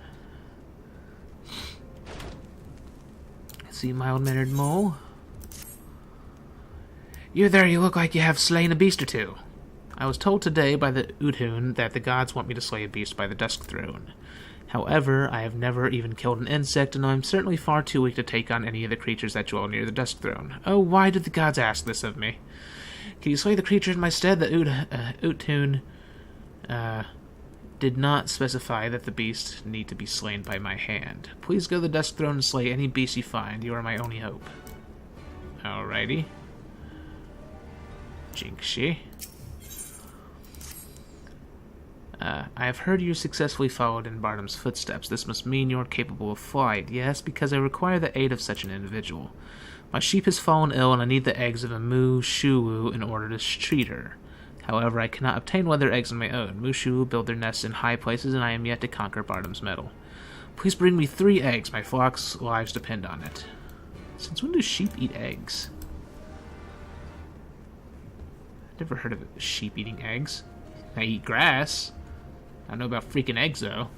See, mild-mannered mole? You there, you look like you have slain a beast or 2. I was told today by the Udhun that the gods want me to slay a beast by the Dusk Throne. However, I have never even killed an insect, and I'm certainly far too weak to take on any of the creatures that dwell near the Dusk Throne. Oh, why did the gods ask this of me? Can you slay the creature in my stead? The Udhun did not specify that the beast need to be slain by my hand. Please go to the Dusk Throne and slay any beast you find. You are my only hope. Alrighty. Jinxie. I have heard you successfully followed in Barnum's footsteps. This must mean you are capable of flight. Yes, because I require the aid of such an individual. My sheep has fallen ill, and I need the eggs of a Mushu in order to treat her. However, I cannot obtain weather eggs on my own. Mushu build their nests in high places, and I am yet to conquer Barnum's metal. Please bring me 3 eggs. My flock's lives depend on it. Since when do sheep eat eggs? Never heard of sheep eating eggs. I eat grass. I don't know about freaking eggs, though.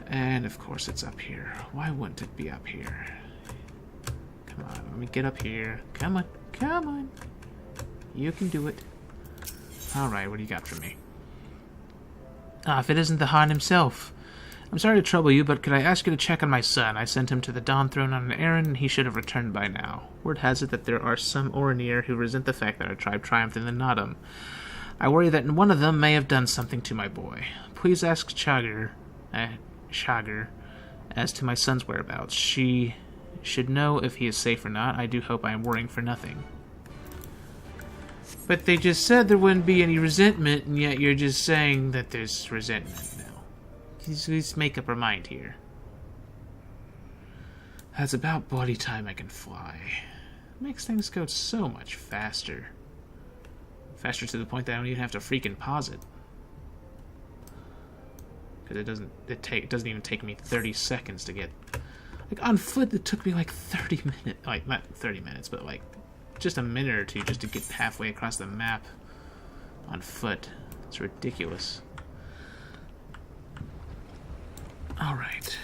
And, of course, it's up here. Why wouldn't it be up here? Come on, let me get up here. Come on, come on. You can do it. Alright, what do you got for me? If it isn't the Han himself. I'm sorry to trouble you, but could I ask you to check on my son? I sent him to the Dawn Throne on an errand, and he should have returned by now. Word has it that there are some Oranir who resent the fact that our tribe triumphed in the Naadam. I worry that one of them may have done something to my boy. Please ask Shagar as to my son's whereabouts. She should know if he is safe or not. I do hope I am worrying for nothing. But they just said there wouldn't be any resentment, and yet you're just saying that there's resentment now. Let's make up our mind here. That's about bloody time I can fly. Makes things go so much faster. Faster to the point that I don't even have to freaking pause it. Because it doesn't even take me 30 seconds to get... Like, on foot, it took me like 30 minutes. Like, not 30 minutes, but like, just a minute or 2 just to get halfway across the map on foot. It's ridiculous. Alright.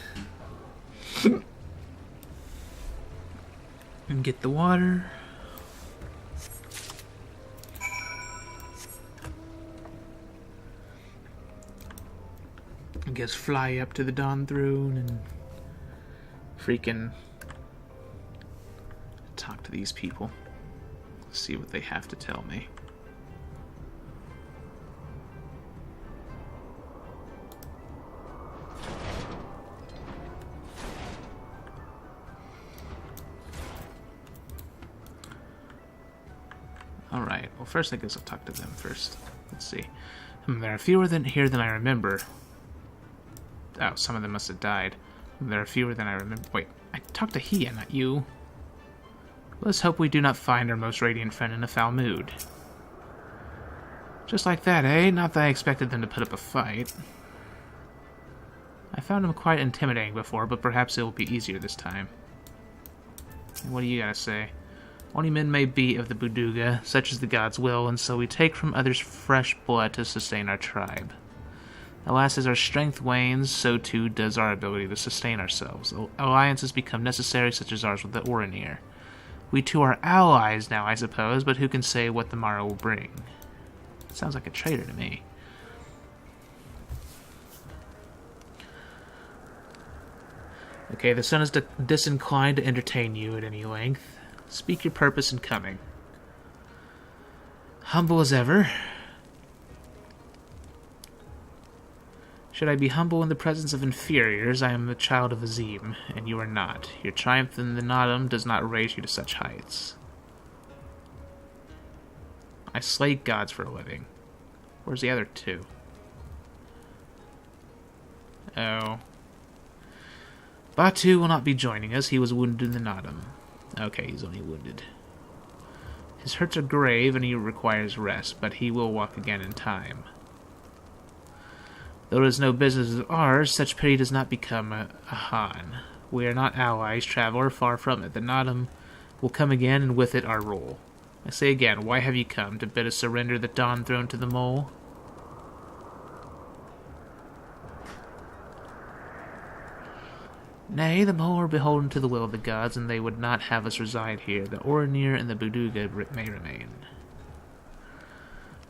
And get the water. I guess fly up to the Dawn Throne and freaking talk to these people. See what they have to tell me. Alright, well first I guess I'll talk to them first. Let's see. There are fewer here than I remember. Oh, some of them must have died. There are fewer than I remember. Wait, I talked to Hia, not you. Let's hope we do not find our most radiant friend in a foul mood. Just like that, eh? Not that I expected them to put up a fight. I found him quite intimidating before, but perhaps it will be easier this time. What do you gotta say? Only men may be of the Buduga, such is the god's will, and so we take from others fresh blood to sustain our tribe. Alas, as our strength wanes, so too does our ability to sustain ourselves. Alliances become necessary, such as ours with the Orinir. We too are allies now, I suppose, but who can say what the morrow will bring? Sounds like a traitor to me. Okay, the sun is disinclined to entertain you at any length. Speak your purpose in coming. Humble as ever. Should I be humble in the presence of inferiors, I am the child of AZIM, and you are not. Your triumph in the Naadam does not raise you to such heights. I slay gods for a living. Where's the other two? Oh. Batu will not be joining us. He was wounded in the Naadam. Okay, he's only wounded. His hurts are grave, and he requires rest, but he will walk again in time. Though it is no business of ours, such pity does not become a Han. We are not allies, traveler, far from it. The Naadam will come again, and with it our rule. I say again, why have you come? To bid us surrender the Dawn Throne to the Mole? Nay, the Mole are beholden to the will of the gods, and they would not have us reside here. The Orinir and the Buduga may remain.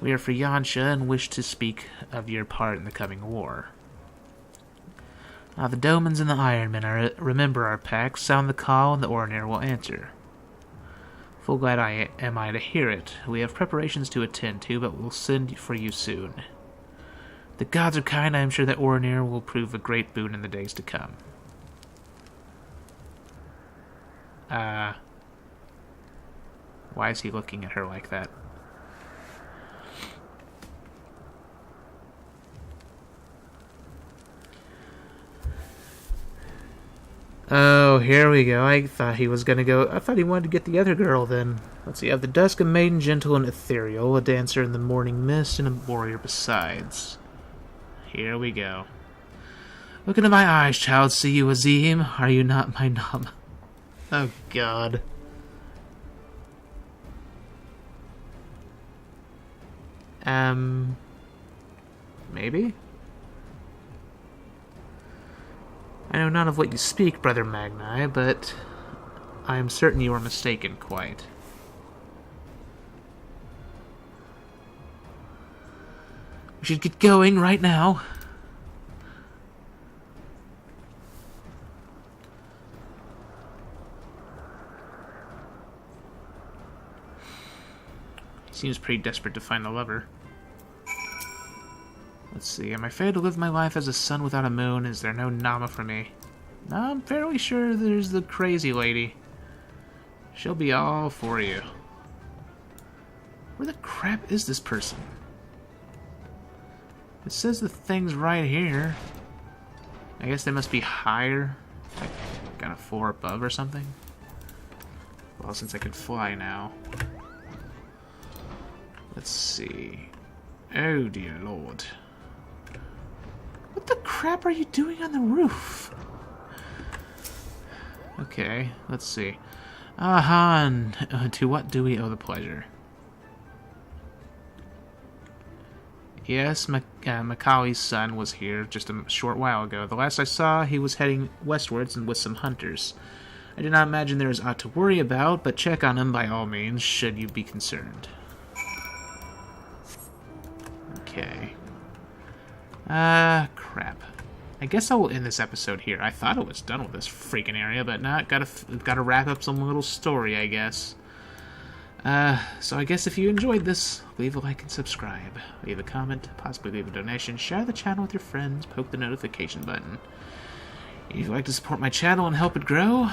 We are for Yansha and wish to speak of your part in the coming war. Now the Domans and the Ironmen remember our pact. Sound the call and the Orinir will answer. Full glad am I to hear it. We have preparations to attend to, but we'll send for you soon. The gods are kind. I am sure that Orinir will prove a great boon in the days to come. Why is he looking at her like that? Oh, here we go. I thought he was gonna go. I thought he wanted to get the other girl then. Let's see. I have the dusk, a maiden gentle and ethereal, a dancer in the morning mist, and a warrior besides. Here we go. Look into my eyes, child. See you, AZIM. Are you not my nom? Oh, God. Maybe? I know none of what you speak, Brother Magni, but I am certain you are mistaken quite. We should get going right now. He seems pretty desperate to find a lover. Let's see, am I fated to live my life as a sun without a moon? Is there no Nama for me? No, I'm fairly sure there's the crazy lady. She'll be all for you. Where the crap is this person? It says the thing's right here. I guess they must be higher. Like, kind of 4 above or something. Well, since I can fly now. Let's see. Oh, dear Lord. What the crap are you doing on the roof? Okay, let's see. Han, to what do we owe the pleasure? Yes, Makali's son was here just a short while ago. The last I saw, he was heading westwards and with some hunters. I do not imagine there is aught to worry about, but check on them by all means, should you be concerned. Okay. Crap. I guess I will end this episode here. I thought I was done with this freaking area, but not. Gotta wrap up some little story, I guess. So I guess if you enjoyed this, leave a like and subscribe. Leave a comment, possibly leave a donation, share the channel with your friends, poke the notification button. If you'd like to support my channel and help it grow,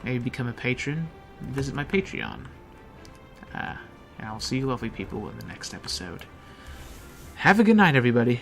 maybe become a patron and visit my Patreon. And I'll see you lovely people in the next episode. Have a good night, everybody.